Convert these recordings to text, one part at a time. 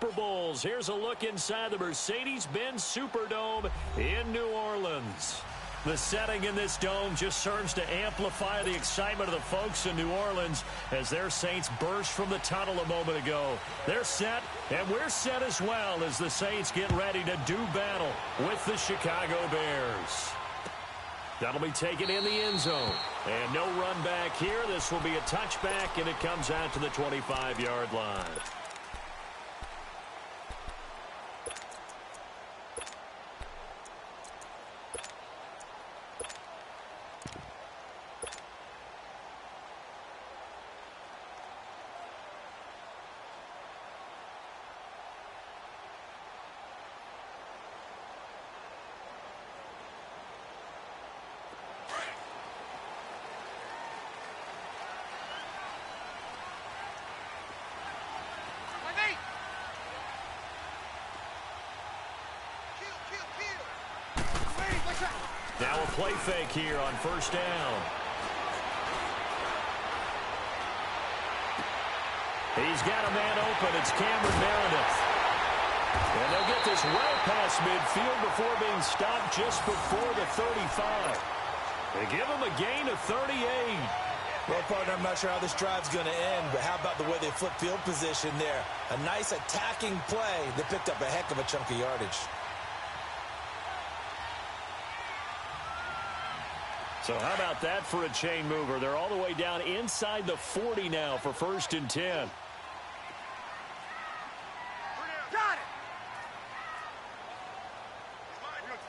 Super Bowls. Here's a look inside the Mercedes-Benz Superdome in New Orleans. The setting in this dome just serves to amplify the excitement of the folks in New Orleans as their Saints burst from the tunnel a moment ago. They're set, and we're set as well as the Saints get ready to do battle with the Chicago Bears. That'll be taken in the end zone. And no run back here. This will be a touchback, and it comes out to the 25-yard line. Now a play fake here on first down. He's got a man open. It's Cameron Meredith. And they'll get this well past midfield before being stopped just before the 35. They give him a gain of 38. Well, partner, I'm not sure how this drive's going to end, but how about the way they flip field position there? A nice attacking play that picked up a heck of a chunk of yardage. So how about that for a chain mover? They're all the way down inside the 40 now for 1st and 10. Got it.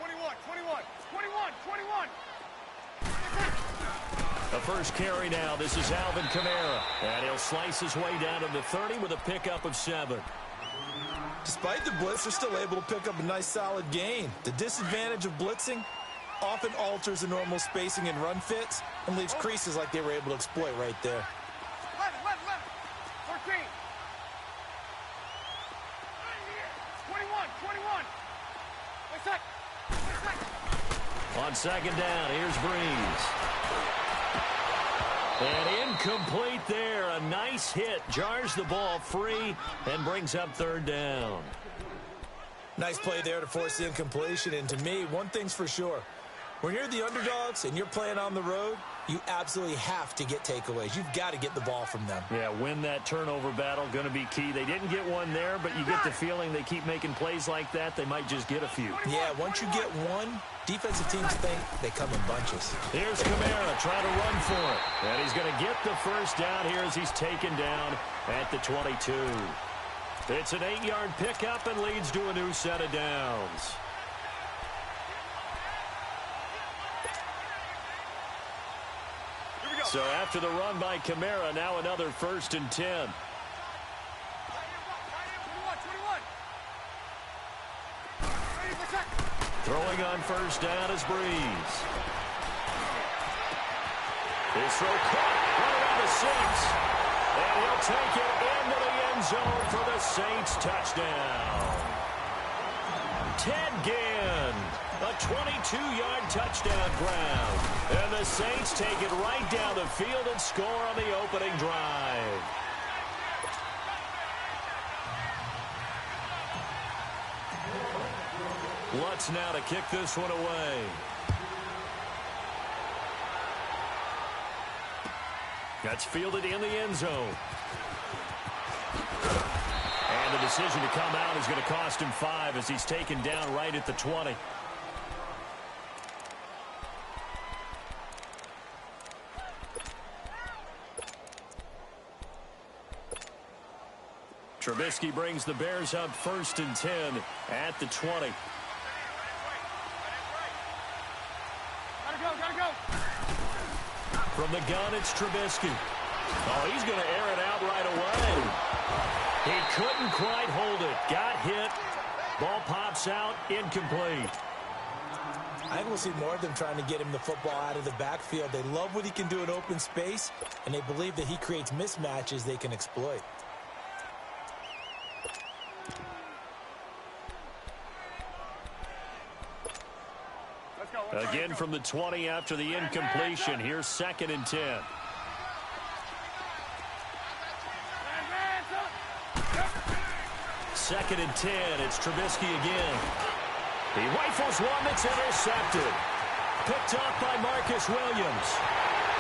21, 21, 21, 21. The first carry now. This is Alvin Kamara. And he'll slice his way down to the 30 with a pickup of 7. Despite the blitz, they're still able to pick up a nice solid gain. The disadvantage of blitzing often alters the normal spacing and run fits and leaves creases like they were able to exploit right there. 11, 13. 21, 21. Wait a sec. On second down, here's Breeze. And incomplete there. A nice hit. Jars the ball free and brings up 3rd down. Nice play there to force the incompletion. And to me, one thing's for sure. When you're the underdogs and you're playing on the road, you absolutely have to get takeaways. You've got to get the ball from them. Yeah, win that turnover battle, going to be key. They didn't get one there, but you get the feeling they keep making plays like that, they might just get a few. Yeah, once you get one, defensive teams think they come in bunches. Here's Kamara trying to run for it. And he's going to get the first down here as he's taken down at the 22. It's an 8-yard pickup and leads to a new set of downs. So after the run by Kamara, now another 1st and 10. Throwing on first down is Breeze. His throw caught right around the 6. And he'll take it into the end zone for the Saints touchdown. Ted Ginn. A 22-yard touchdown ground. And the Saints take it right down the field and score on the opening drive. Lutz now to kick this one away. That's fielded in the end zone. And the decision to come out is going to cost him 5 as he's taken down right at the 20. Trubisky brings the Bears up 1st and 10 at the 20. Gotta go. From the gun, it's Trubisky. Oh, he's going to air it out right away. He couldn't quite hold it. Got hit. Ball pops out. Incomplete. I think we'll see more of them trying to get him the football out of the backfield. They love what he can do in open space, and they believe that he creates mismatches they can exploit. Again from the 20 after the incompletion. Here's 2nd and 10. 2nd and 10. It's Trubisky again. He rifles one that's intercepted. Picked up by Marcus Williams.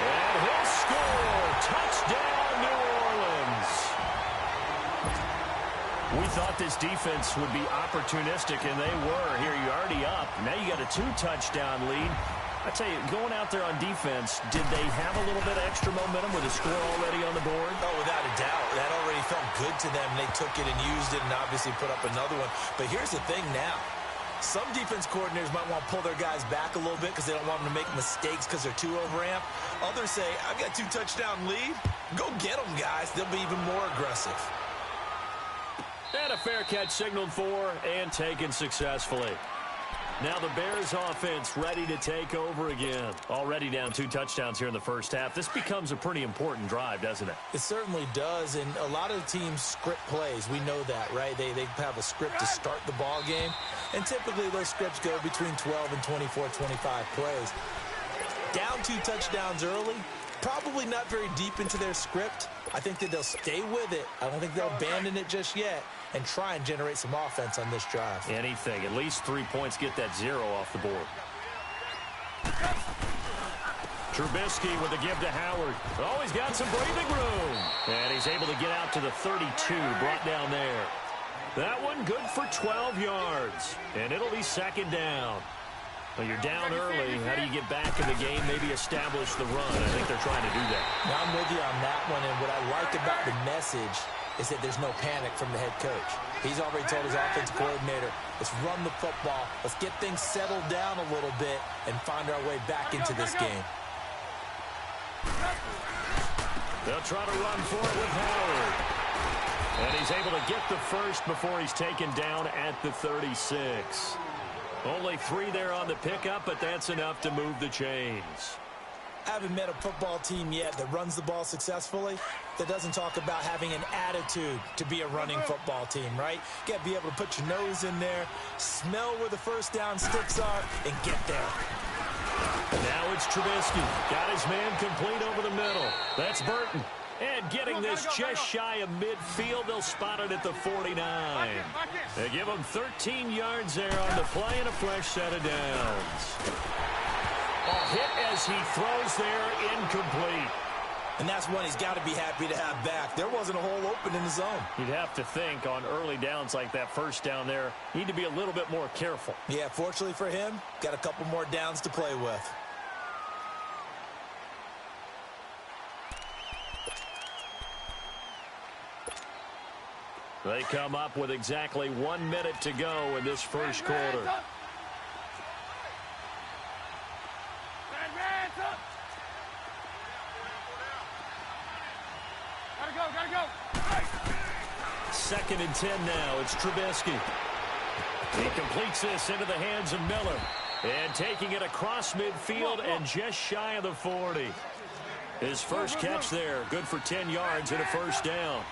And he'll score. Touchdown, New Orleans. We thought this defense would be opportunistic, and they were. Here, you're already up. Now you got a 2-touchdown lead. I tell you, going out there on defense, did they have a little bit of extra momentum with a score already on the board? Oh, without a doubt. That already felt good to them. They took it and used it and obviously put up another one. But here's the thing now. Some defense coordinators might want to pull their guys back a little bit because they don't want them to make mistakes because they're too overamped. Others say, I've got a 2-touchdown lead. Go get them, guys. They'll be even more aggressive. And a fair catch signaled for and taken successfully. Now the Bears offense ready to take over again. Already down 2 touchdowns here in the first half. This becomes a pretty important drive, doesn't it? It certainly does, and a lot of the teams script plays. We know that, right? They have a script to start the ball game, and typically those scripts go between 12 and 24, 25 plays. Down 2 touchdowns early, probably not very deep into their script. I think that they'll stay with it. I don't think they'll abandon it just yet and try and generate some offense on this drive. Anything. At least 3 points, get that 0 off the board. Trubisky with a give to Howard. Oh, he's got some breathing room. And he's able to get out to the 32, brought down there. That one good for 12 yards. And it'll be 2nd down. Well, you're down early. How do you get back in the game, maybe establish the run? I think they're trying to do that. Now, I'm with you on that one, and what I like about the message is that there's no panic from the head coach. He's already told his offensive coordinator, let's run the football, let's get things settled down a little bit and find our way back into this game. They'll try to run for it with Howard. And he's able to get the first before he's taken down at the 36. Only 3 there on the pickup, but that's enough to move the chains. I haven't met a football team yet that runs the ball successfully that doesn't talk about having an attitude to be a running football team, right? You got to be able to put your nose in there, smell where the first down sticks are, and get there. Now it's Trubisky. Got his man complete over the middle. That's Burton. And getting this just shy of midfield, they'll spot it at the 49. They give him 13 yards there on the play and a fresh set of downs. A hit as he throws there, incomplete. And that's one he's got to be happy to have back. There wasn't a hole open in the zone. You'd have to think on early downs like that first down there, need to be a little bit more careful. Yeah, fortunately for him, got a couple more downs to play with. They come up with exactly 1 minute to go in this first quarter. Gotta go. 2nd and 10 now. It's Trubisky. He completes this into the hands of Miller. And taking it across midfield and just shy of the 40. His first catch there. Good for 10 yards and a first down.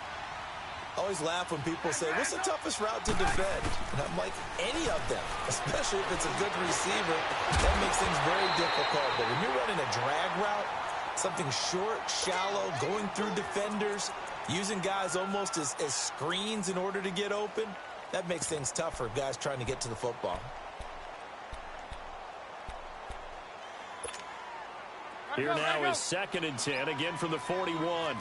I always laugh when people say, what's the toughest route to defend? And I'm like, any of them, especially if it's a good receiver. That makes things very difficult. But when you're running a drag route, something short, shallow, going through defenders, using guys almost as screens in order to get open, that makes things tough for guys trying to get to the football. Here now is 2nd and 10, again from the 41.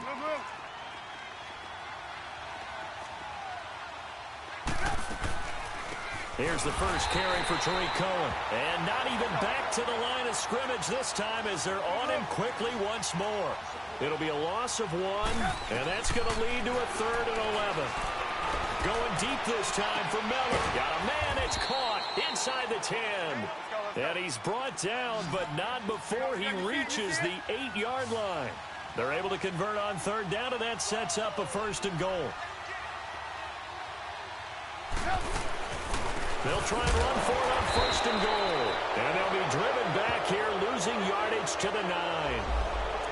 Here's the first carry for Tariq Cohen. And not even back to the line of scrimmage this time as they're on him quickly once more. It'll be a loss of 1, and that's going to lead to a 3rd and 11. Going deep this time for Miller. Got a man, it's caught inside the 10. And he's brought down, but not before he reaches the 8-yard line. They're able to convert on 3rd down, and that sets up a 1st and goal. They'll try and run for it on 1st and goal. And they'll be driven back here, losing yardage to the 9.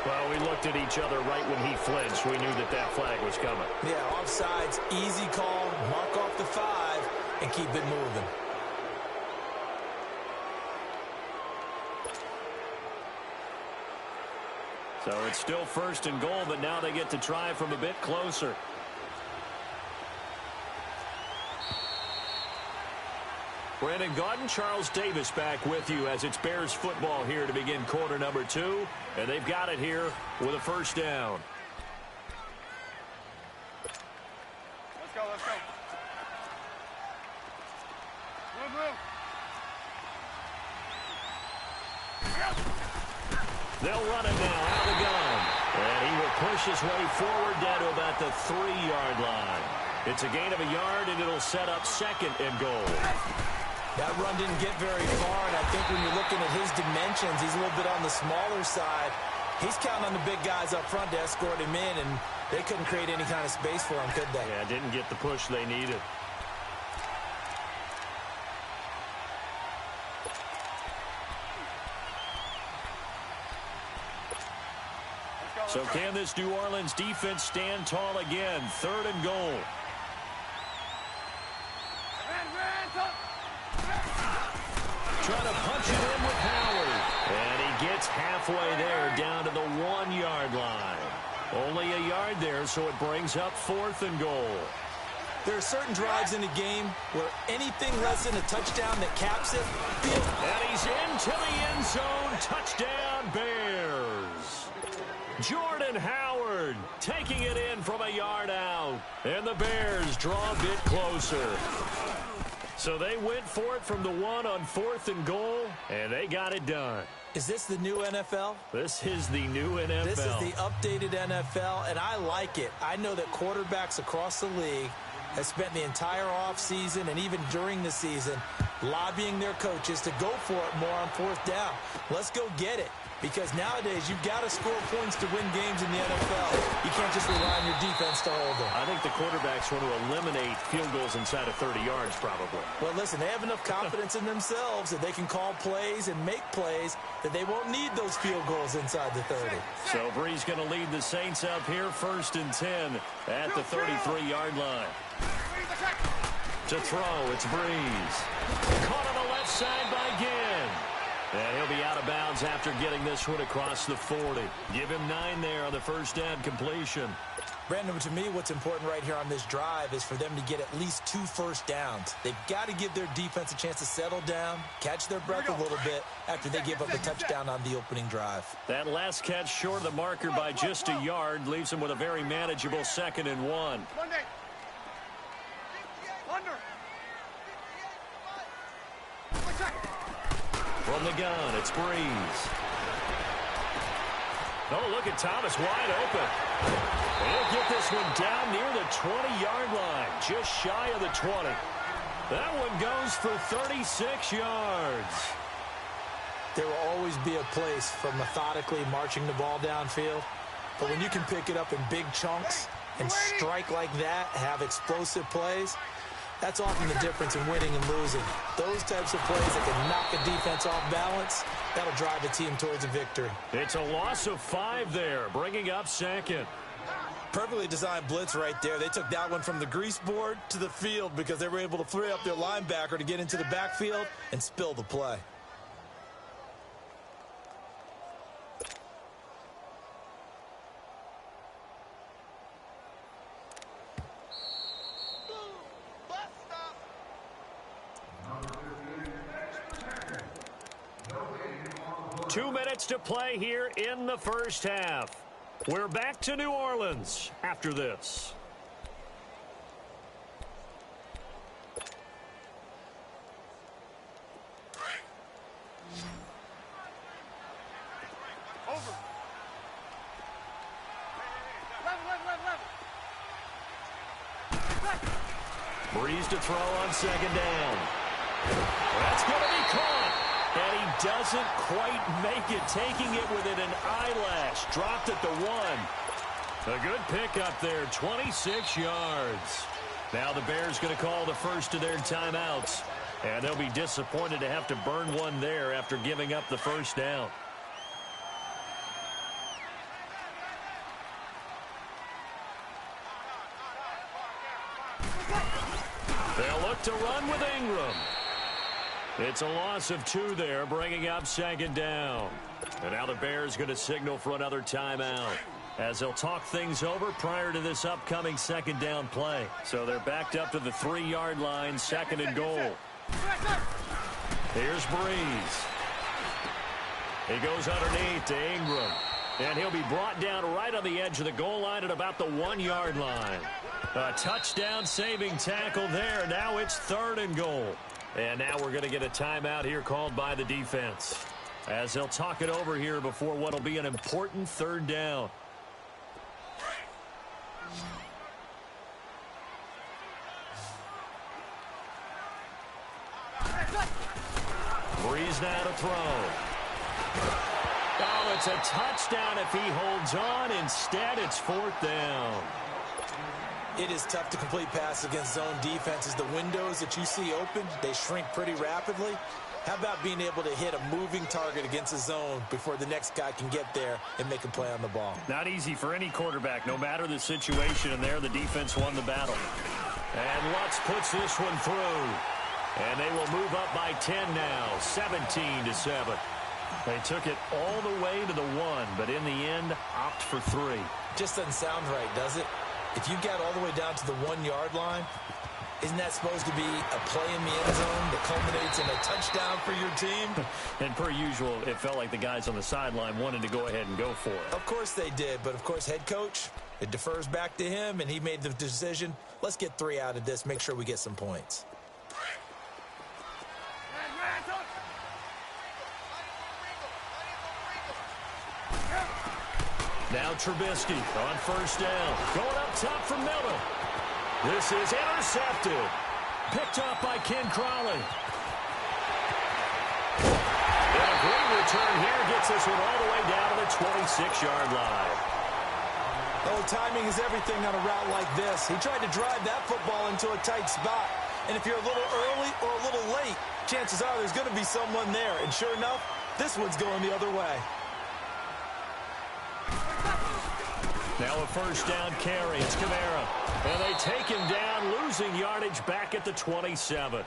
Well, we looked at each other right when he flinched. We knew that that flag was coming. Yeah, offsides, easy call, mark off the 5, and keep it moving. So it's still 1st and goal, but now they get to try from a bit closer. Brandon Gaudin, Charles Davis back with you as it's Bears football here to begin quarter number 2. And they've got it here with a first down. Let's go, let's go. Move, move. They'll run it now out of the gun. And he will push his way forward down to about the 3-yard line. It's a gain of a yard, and it'll set up second and goal. That run didn't get very far, and I think when you're looking at his dimensions, he's a little bit on the smaller side. He's counting on the big guys up front to escort him in, and they couldn't create any kind of space for him, could they? Yeah, didn't get the push they needed. So can this New Orleans defense stand tall again? 3rd and goal. Trying to punch it in with Howard. And he gets halfway there down to the 1-yard line. Only a yard there, so it brings up 4th and goal. There are certain drives in the game where anything less than a touchdown that caps it. And he's into the end zone. Touchdown, Bears. Jordan Howard taking it in from a yard out. And the Bears draw a bit closer. So they went for it from the 1 on 4th and goal, and they got it done. Is this the new NFL? This is the new NFL. This is the updated NFL, and I like it. I know that quarterbacks across the league have spent the entire offseason and even during the season lobbying their coaches to go for it more on 4th down. Let's go get it. Because nowadays, you've got to score points to win games in the NFL. You can't just rely on your defense to hold them. I think the quarterbacks want to eliminate field goals inside of 30 yards, probably. Well, listen, they have enough confidence in themselves that they can call plays and make plays that they won't need those field goals inside the 30. So Brees going to lead the Saints up here, 1st and 10 at the 33-yard line. To throw, it's Brees. Caught on the left side by Ginn. And he'll be out of bounds after getting this one across the 40. Give him 9 there on the first down completion. Brandon, to me, what's important right here on this drive is for them to get at least 2 first downs. They've got to give their defense a chance to settle down, catch their breath a little bit after they give up a touchdown on the opening drive. That last catch short of the marker by just a yard leaves them with a very manageable 2nd and 1. From the gun, it's Brees. Oh, look at Thomas wide open. He'll get this one down near the 20-yard line, just shy of the 20. That one goes for 36 yards. There will always be a place for methodically marching the ball downfield. But when you can pick it up in big chunks and strike like that, have explosive plays, that's often the difference in winning and losing. Those types of plays that can knock a defense off balance, that'll drive a team towards a victory. It's a loss of 5 there, bringing up 2nd. Perfectly designed blitz right there. They took that one from the grease board to the field because they were able to free up their linebacker to get into the backfield and spill the play. Two minutes to play here in the first half. We're back to New Orleans after this. Over. Level. Brees to throw on 2nd down. That's going to be caught. And he doesn't quite make it, taking it within an eyelash. Dropped at the 1. A good pickup there, 26 yards. Now the Bears going to call the first of their timeouts. And they'll be disappointed to have to burn one there after giving up the first down. They'll look to run with Ingram. It's a loss of 2 there, bringing up 2nd down. And now the Bears going to signal for another timeout as they'll talk things over prior to this upcoming 2nd down play. So they're backed up to the 3-yard line, 2nd and goal. Here's Breeze. He goes underneath to Ingram. And he'll be brought down right on the edge of the goal line at about the 1-yard line. A touchdown-saving tackle there. Now it's 3rd and goal. And now we're going to get a timeout here called by the defense, as they'll talk it over here before what will be an important 3rd down. Breeze now to throw. Oh, it's a touchdown if he holds on. Instead, it's 4th down. It is tough to complete passes against zone defenses. The windows that you see open, they shrink pretty rapidly. How about being able to hit a moving target against a zone before the next guy can get there and make a play on the ball? Not easy for any quarterback, no matter the situation. And there, the defense won the battle. And Lutz puts this one through. And they will move up by 10 now, 17-7. They took it all the way to the 1, but in the end, opt for 3. Just doesn't sound right, does it? If you got all the way down to the 1-yard line, isn't that supposed to be a play in the end zone that culminates in a touchdown for your team? And per usual, it felt like the guys on the sideline wanted to go ahead and go for it. Of course they did, but of course head coach, it defers back to him, and he made the decision. Let's get 3 out of this, make sure we get some points. Now Trubisky on 1st down. Going up top for Miller. This is intercepted. Picked up by Ken Crawley. And a great return here gets this one all the way down to the 26-yard line. Oh, timing is everything on a route like this. He tried to drive that football into a tight spot. And if you're a little early or a little late, chances are there's going to be someone there. And sure enough, this one's going the other way. Now a 1st down carry. It's Kamara. And they take him down, losing yardage back at the 27.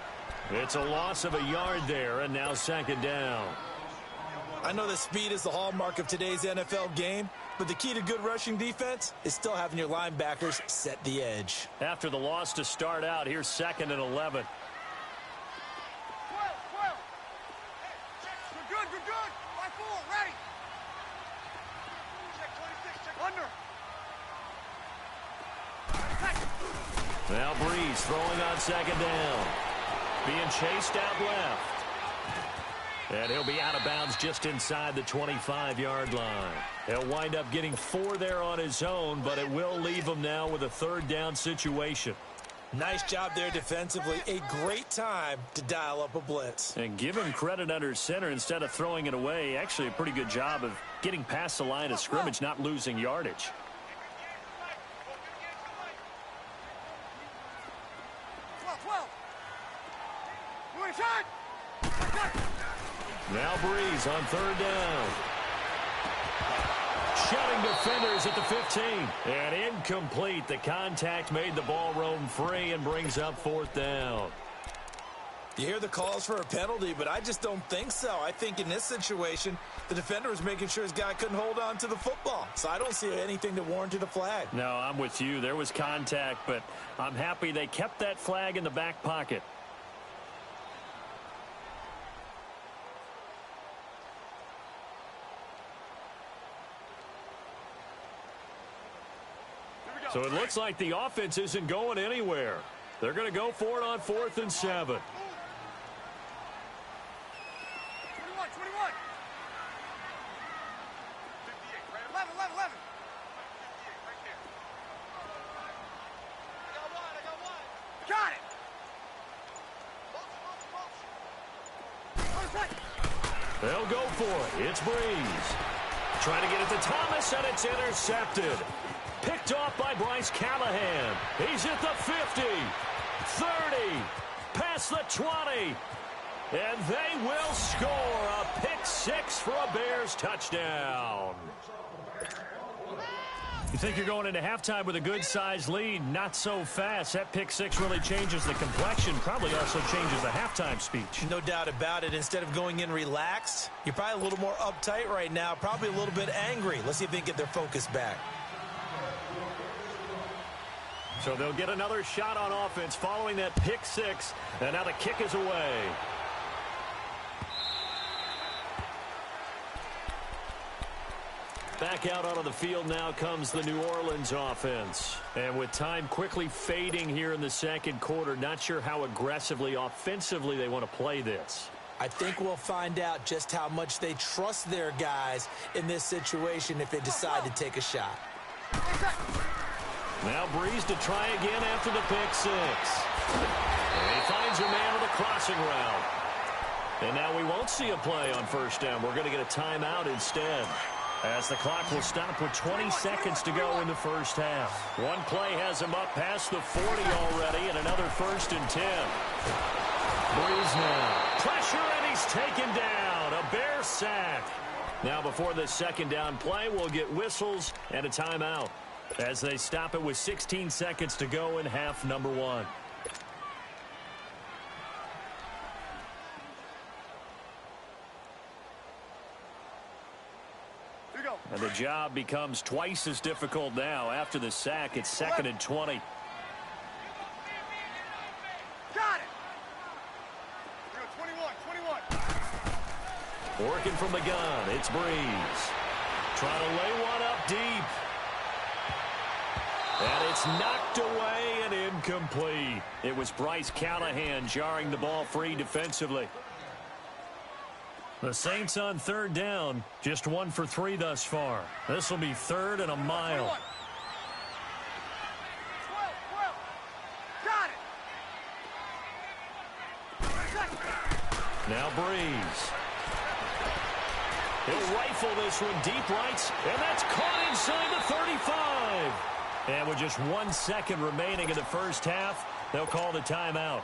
It's a loss of a yard there, and now 2nd down. I know that speed is the hallmark of today's NFL game, but the key to good rushing defense is still having your linebackers set the edge. After the loss to start out, here's 2nd and 11. Now Breeze throwing on 2nd down. Being chased out left. And he'll be out of bounds just inside the 25-yard line. He'll wind up getting 4 there on his own, but it will leave him now with a 3rd down situation. Nice job there defensively. A great time to dial up a blitz. And give him credit under center instead of throwing it away. Actually a pretty good job of getting past the line of scrimmage, not losing yardage. Now Breeze on 3rd down. Shutting defenders at the 15. And incomplete. The contact made the ball roam free and brings up 4th down. You hear the calls for a penalty, but I just don't think so. I think in this situation, the defender was making sure his guy couldn't hold on to the football. So I don't see anything that warranted a flag. No, I'm with you. There was contact, but I'm happy they kept that flag in the back pocket. So it looks like the offense isn't going anywhere. They're going to go for it on 4th and 7. 21, 21. 58, right? 11, 11, 11. 58, right there. I got one. Got it. They'll go for it. It's Breeze. Trying to get it to Thomas, and it's intercepted. Picked off by Bryce Callahan. He's at the 50, 30, past the 20. And they will score a pick 6 for a Bears touchdown. You think you're going into halftime with a good-sized lead? Not so fast. That pick 6 really changes the complexion, probably also changes the halftime speech. No doubt about it. Instead of going in relaxed, you're probably a little more uptight right now, probably a little bit angry. Let's see if they can get their focus back. So they'll get another shot on offense following that pick six. And now the kick is away. Back out onto the field now comes the New Orleans offense. And with time quickly fading here in the second quarter, not sure how aggressively, offensively they want to play this. I think we'll find out just how much they trust their guys in this situation if they decide to take a shot. Now Breeze to try again after the pick six. And he finds a man with a crossing route. And now we won't see a play on first down. We're going to get a timeout instead, as the clock will stop with 20 seconds to go in the first half. One play has him up past the 40 already, and another 1st and 10. Breeze now. Pressure, and he's taken down. A Bear sack. Now before this second down play, we'll get whistles and a timeout as they stop it with 16 seconds to go in half number one. And the job becomes twice as difficult now. After the sack, it's 2nd and 20. Got it. 21. Working from the gun, it's Breeze. Trying to lay one up deep. And it's knocked away and incomplete. It was Bryce Callahan jarring the ball free defensively. The Saints on 3rd down, just 1 for 3 thus far. This will be 3rd and a mile. 12. Got it. Now Breeze. He'll rifle this one deep right, and that's caught inside the 35. And with just 1 second remaining in the first half, they'll call the timeout.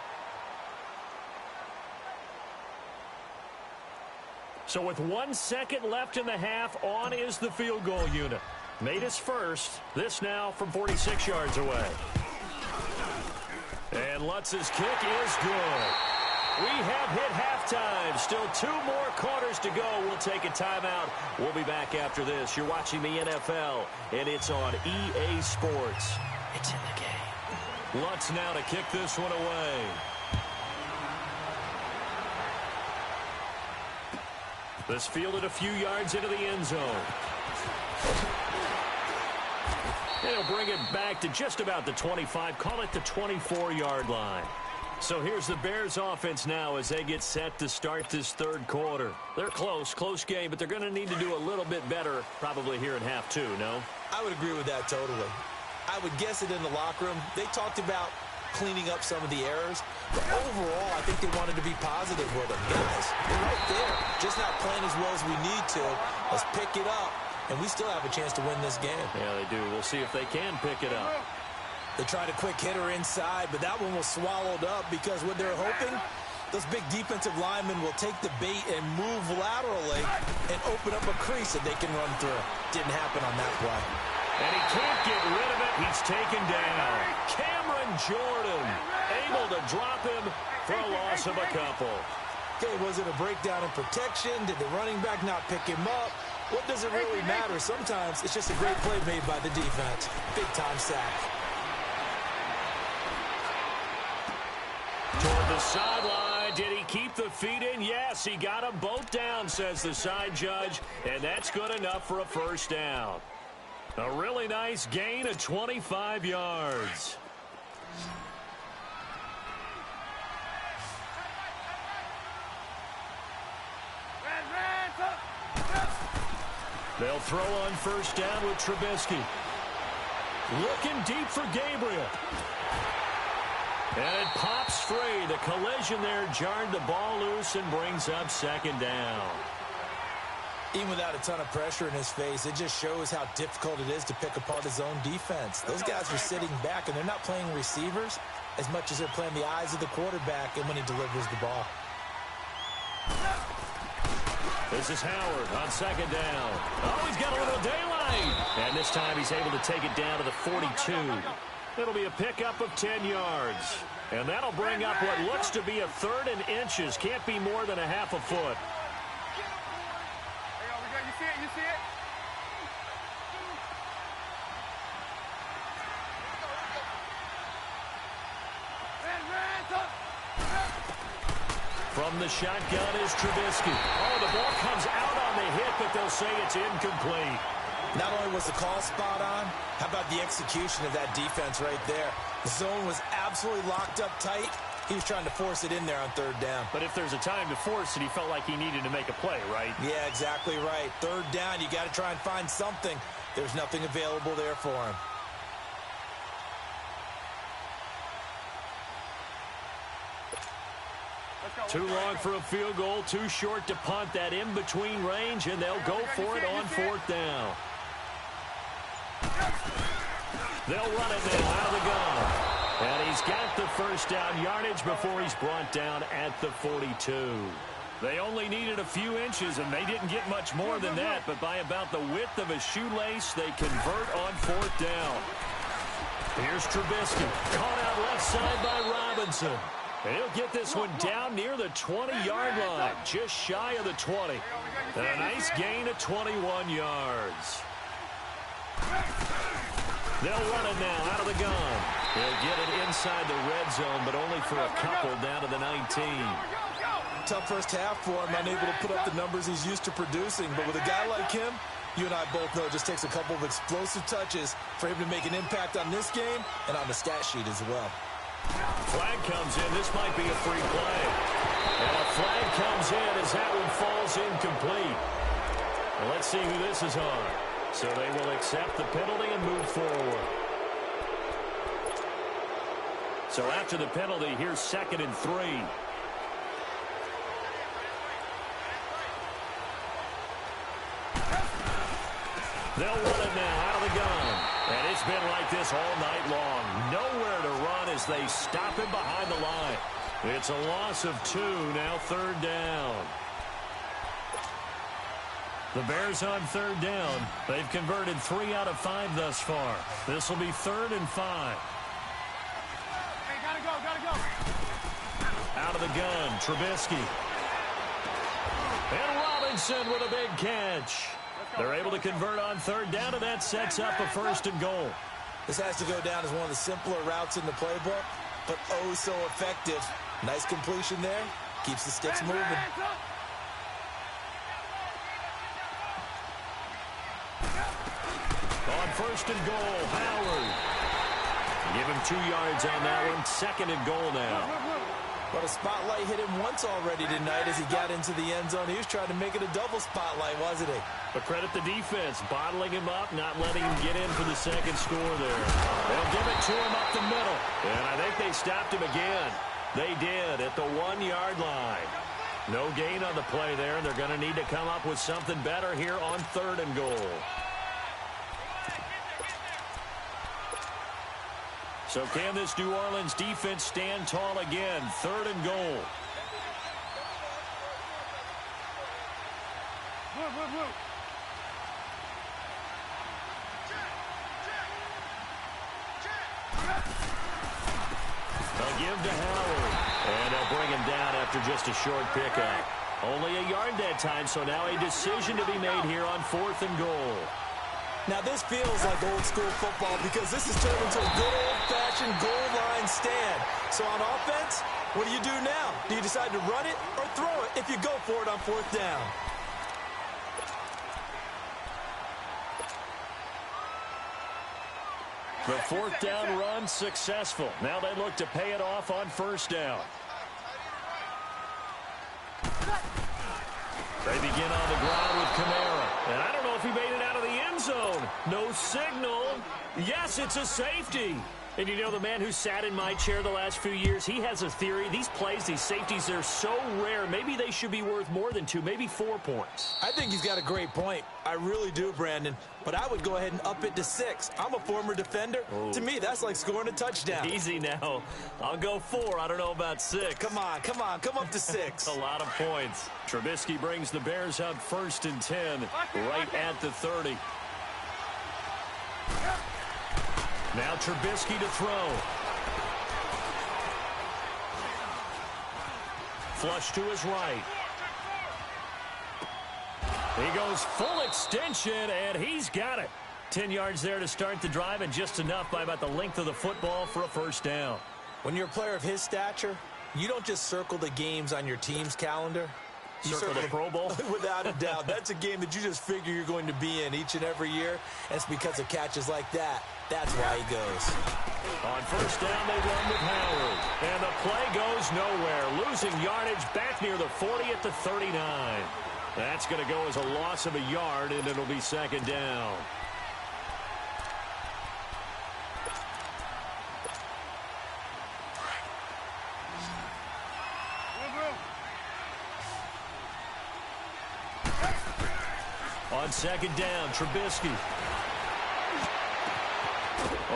So with 1 second left in the half, on is the field goal unit. Made his first. This now from 46 yards away. And Lutz's kick is good. We have hit halftime. Still 2 more quarters to go. We'll take a timeout. We'll be back after this. You're watching the NFL, and it's on EA Sports. It's in the game. Lutz now to kick this one away. This fielded a few yards into the end zone. They'll bring it back to just about the 25. Call it the 24-yard line. So here's the Bears offense now as they get set to start this 3rd quarter. They're close game, but they're going to need to do a little bit better probably here in half 2, no? I would agree with that totally. I would guess it in the locker room. They talked about cleaning up some of the errors, but overall, I think they wanted to be positive with them. Guys, we're right there. Just not playing as well as we need to. Let's pick it up, and we still have a chance to win this game. Yeah, they do. We'll see if they can pick it up. They tried a quick hitter inside, but that one was swallowed up because what they're hoping, those big defensive linemen will take the bait and move laterally and open up a crease that they can run through. Didn't happen on that play. And he can't get rid of it. He's taken down. Cameron Jordan able to drop him for a loss of a couple. Okay, was it a breakdown in protection? Did the running back not pick him up? What does it really matter? Sometimes it's just a great play made by the defense. Big-time sack. Toward the sideline. Did he keep the feet in? Yes, he got them both down, says the side judge. And that's good enough for a first down. A really nice gain of 25 yards. They'll throw on first down with Trubisky. Looking deep for Gabriel. And it pops free. The collision there jarred the ball loose and brings up 2nd down. Even without a ton of pressure in his face, it just shows how difficult it is to pick apart his own defense. Those guys are sitting back, and they're not playing receivers as much as they're playing the eyes of the quarterback and when he delivers the ball. This is Howard on 2nd down. Oh, he's got a little daylight. And this time he's able to take it down to the 42. It'll be a pickup of 10 yards. And that'll bring up what looks to be a 3rd and inches. Can't be more than a half a foot. You see it? From the shotgun is Trubisky. Oh, the ball comes out on the hit, but they'll say it's incomplete. Not only was the call spot on, how about the execution of that defense right there? The zone was absolutely locked up tight. He was trying to force it in there on third down. But if there's a time to force it, he felt like he needed to make a play, right? Yeah, exactly right. Third down, you got to try and find something. There's nothing available there for him. Too long for a field goal, too short to punt that in-between range, and they'll go for it on fourth down. They'll run it now out of the gun. And he's got the first down yardage before he's brought down at the 42. They only needed a few inches, and they didn't get much more than that, but by about the width of a shoelace, they convert on fourth down. Here's Trubisky, caught out left side by Robinson. And he'll get this one down near the 20-yard line, just shy of the 20. And a nice gain of 21 yards. They'll run it now out of the gun. They'll get it inside the red zone, but only for a couple down to the 19. Tough first half for him, unable to put up the numbers he's used to producing. But with a guy like him, you and I both know it just takes a couple of explosive touches for him to make an impact on this game and on the stat sheet as well. Flag comes in. This might be a free play. And a flag comes in as that one falls incomplete. Well, let's see who this is on. So they will accept the penalty and move forward. So after the penalty, here's 2nd and 3. They'll run it now out of the gun. And it's been like this all night long. Nowhere to run as they stop him behind the line. It's a loss of 2, now 3rd down. The Bears on 3rd down. They've converted 3 out of 5 thus far. This will be 3rd and 5. Hey, gotta go. Out of the gun, Trubisky. And Robinson with a big catch. They're able to convert on 3rd down, and that sets up a 1st and goal. This has to go down as one of the simpler routes in the playbook, but oh so effective. Nice completion there. Keeps the sticks moving. On 1st and goal, Howard. Give him 2 yards on that one. 2nd and goal now. But a spotlight hit him once already tonight as he got into the end zone. He was trying to make it a double spotlight, wasn't he? But credit the defense, bottling him up, not letting him get in for the 2nd score there. They'll give it to him up the middle. And I think they stopped him again. They did at the 1-yard line. No gain on the play there, and they're going to need to come up with something better here on 3rd and goal. So can this New Orleans defense stand tall again? 3rd and goal. They'll give to Howard. And they'll bring him down after just a short pickup. Only a yard that time, so now a decision to be made here on 4th and goal. Now, this feels like old school football because this has turned into a good old-fashioned goal line stand. So on offense, what do you do now? Do you decide to run it or throw it if you go for it on 4th down? The 4th down run successful. Now they look to pay it off on 1st down. They begin on the ground with Kamara. And I don't know if he made it out of the end zone. No signal. Yes, it's a safety. And you know, the man who sat in my chair the last few years, he has a theory. These plays, these safeties, they're so rare. Maybe they should be worth more than 2, maybe 4 points. I think he's got a great point. I really do, Brandon. But I would go ahead and up it to 6. I'm a former defender. Oh. To me, that's like scoring a touchdown. Easy now. I'll go 4. I don't know about 6. Come on. Come up to 6. A lot of points. Trubisky brings the Bears up 1st and 10, right at the 30. Now Trubisky to throw. Flush to his right. He goes full extension, and he's got it. 10 yards there to start the drive, and just enough by about the length of the football for a 1st down. When you're a player of his stature, You don't just circle the games on your team's calendar. You circle the Pro Bowl? Without a doubt. That's a game that you just figure you're going to be in each and every year. And it's because of catches like that. That's why he goes. On first down, they run with Howard. And the play goes nowhere. Losing yardage back near the 40 at the 39. That's going to go as a loss of a yard, and it'll be second down. On second down, Trubisky.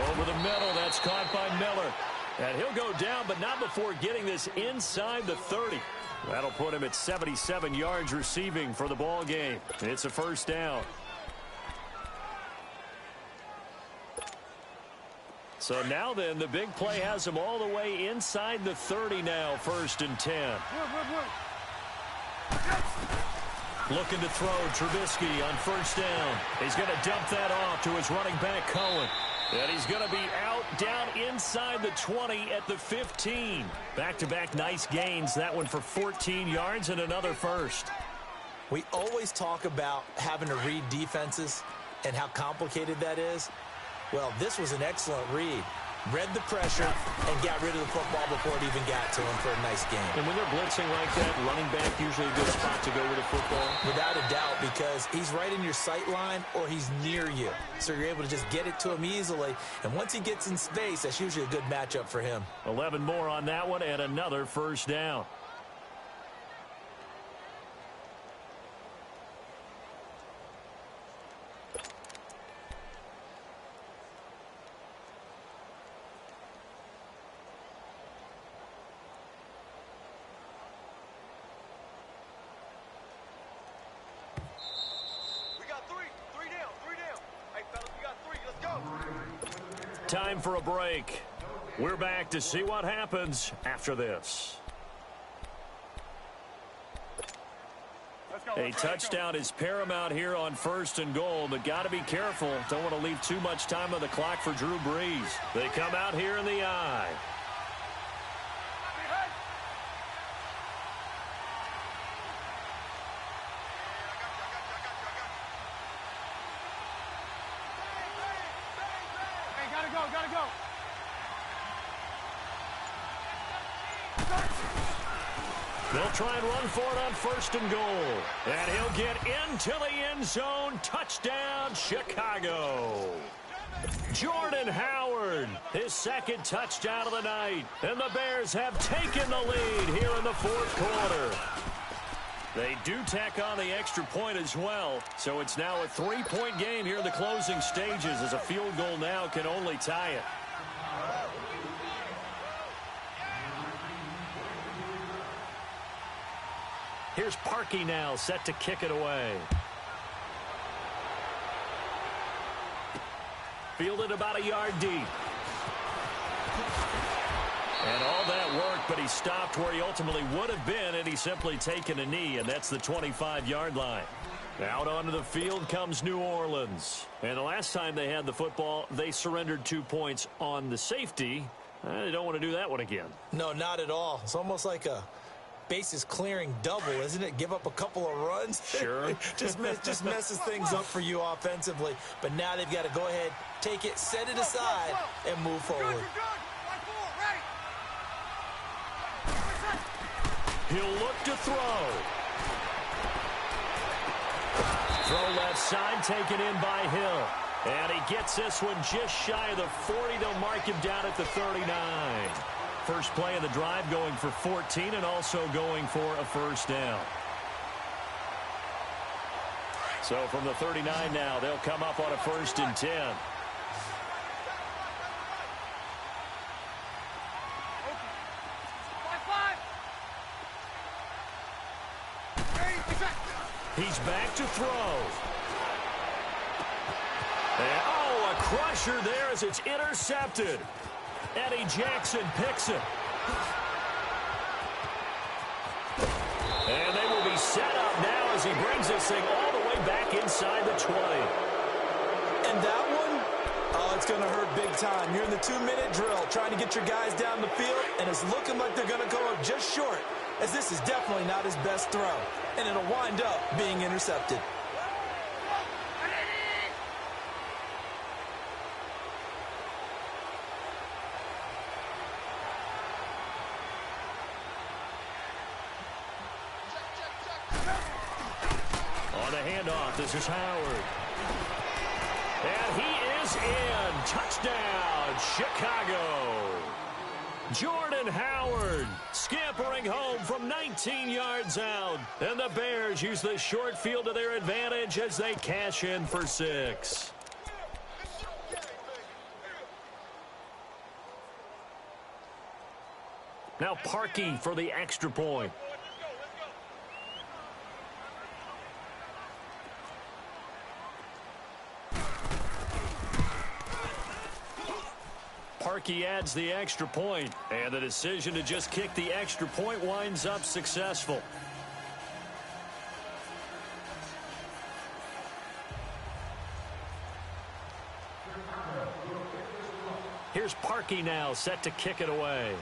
Over the middle, that's caught by Miller. And he'll go down, but not before getting this inside the 30. That'll put him at 77 yards receiving for the ball game. It's a first down. So now then, the big play has him all the way inside the 30 now, 1st and 10. Looking to throw, Trubisky on first down. He's going to dump that off to his running back, Cohen. And he's going to be out down inside the 20 at the 15. Back-to-back nice gains. That one for 14 yards and another first. We always talk about having to read defenses and how complicated that is. Well, this was an excellent read. Read the pressure and got rid of the football before it even got to him for a nice game. And when they're blitzing like that, running back usually a good spot to go with a football. Without a doubt, because he's right in your sight line or he's near you. So you're able to just get it to him easily. And once he gets in space, that's usually a good matchup for him. 11 more on that one and another first down. Time for a break. We're back to see what happens after this. A touchdown is paramount here on 1st and goal, but got to be careful. Don't want to leave too much time on the clock for Drew Brees. They come out here in the eye. Gotta go. They'll try and run for it on 1st and goal. And he'll get into the end zone. Touchdown, Chicago. Jordan Howard, his 2nd touchdown of the night. And the Bears have taken the lead here in the 4th quarter. They do tack on the extra point as well. So it's now a 3-point game here in the closing stages, as a field goal now can only tie it. Here's Parkey now, set to kick it away. Fielded about a yard deep. And all that worked, but he stopped where he ultimately would have been, and he's simply taken a knee, and that's the 25-yard line. Out onto the field comes New Orleans. And the last time they had the football, they surrendered 2 points on the safety. They don't want to do that one again. No, not at all. It's almost like a bases clearing double, isn't it? Give up a couple of runs. Sure. just messes things up for you offensively. But now they've got to go ahead, take it, set it aside, and move forward. He'll look to throw. Throw left side, taken in by Hill. And he gets this one just shy of the 40. They'll mark him down at the 39. First play of the drive going for 14 and also going for a first down. So from the 39 now, they'll come up on a 1st and 10. He's back to throw. And, oh, a crusher there as it's intercepted. Eddie Jackson picks it. And they will be set up now as he brings this thing all the way back inside the 20. And that one, oh, it's going to hurt big time. You're in the 2-minute drill trying to get your guys down the field, and it's looking like they're going to go up just short, as this is definitely not his best throw, and it'll wind up being intercepted. On the handoff, this is Howard. And he is in. Touchdown, Chicago. Jordan Howard scampering home from 19 yards out. And the Bears use the short field to their advantage as they cash in for 6. Now Parkey for the extra point. Parkey adds the extra point, and the decision to just kick the extra point winds up successful. Here's Parkey now, set to kick it away.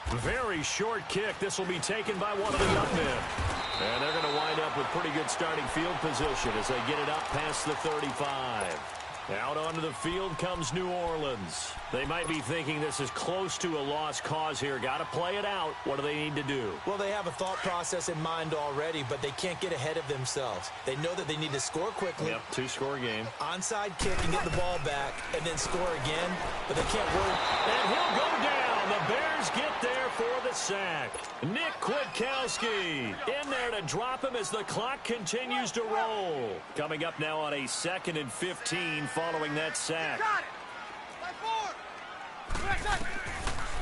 Very short kick. This will be taken by one of the young men. And they're going to wind up with pretty good starting field position as they get it up past the 35. Out onto the field comes New Orleans. They might be thinking this is close to a lost cause here. Got to play it out. What do they need to do? Well, they have a thought process in mind already, but they can't get ahead of themselves. They know that they need to score quickly. Yep, 2-score game. Onside kick and get the ball back, and then score again, but they can't work. And he'll go down. The Bears get there for the sack. Nick Kwiatkowski in there to drop him as the clock continues to roll. Coming up now on a 2nd and 15 following that sack. Got it.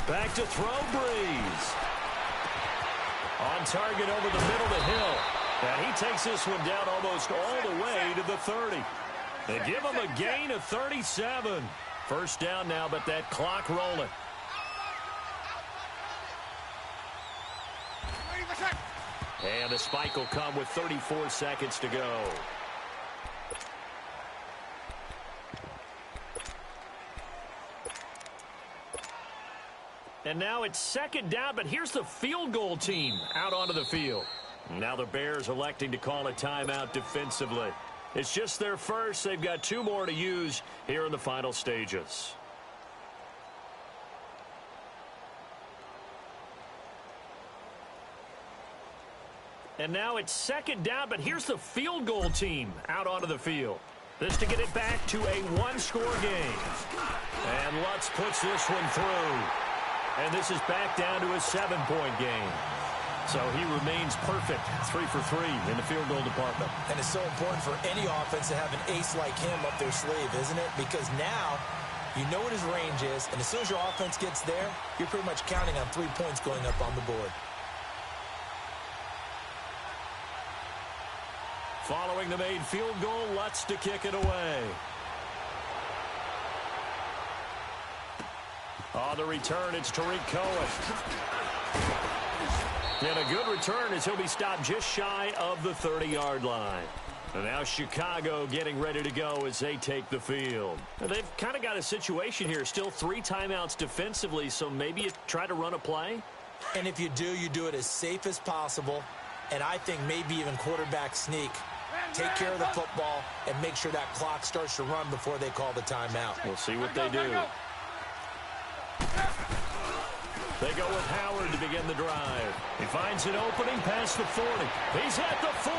Back to throw, Breeze. On target over the middle to Hill. And he takes this one down almost all the way to the 30. They give him a gain of 37. First down now, but that clock rolling. And the spike will come with 34 seconds to go. And now it's 2nd down, but here's the field goal team out onto the field. Now the Bears electing to call a timeout defensively. It's just their first. They've got 2 more to use here in the final stages. And now it's 2nd down, but here's the field goal team out onto the field. This to get it back to a 1-score game. And Lutz puts this one through. And this is back down to a 7-point game. So he remains perfect, 3 for 3 in the field goal department. And it's so important for any offense to have an ace like him up their sleeve, isn't it? Because now you know what his range is, and as soon as your offense gets there, you're pretty much counting on 3 points going up on the board. Following the made field goal, Lutz to kick it away. On the return, it's Tariq Cohen. And a good return as he'll be stopped just shy of the 30-yard line. And now Chicago getting ready to go as they take the field. And they've kind of got a situation here. Still 3 timeouts defensively, so maybe you try to run a play. And if you do it as safe as possible. And I think maybe even quarterback sneak. Take care of the football and make sure that clock starts to run before they call the timeout. We'll see what they do. They go with Howard to begin the drive. He finds an opening past the 40. He's at the 40.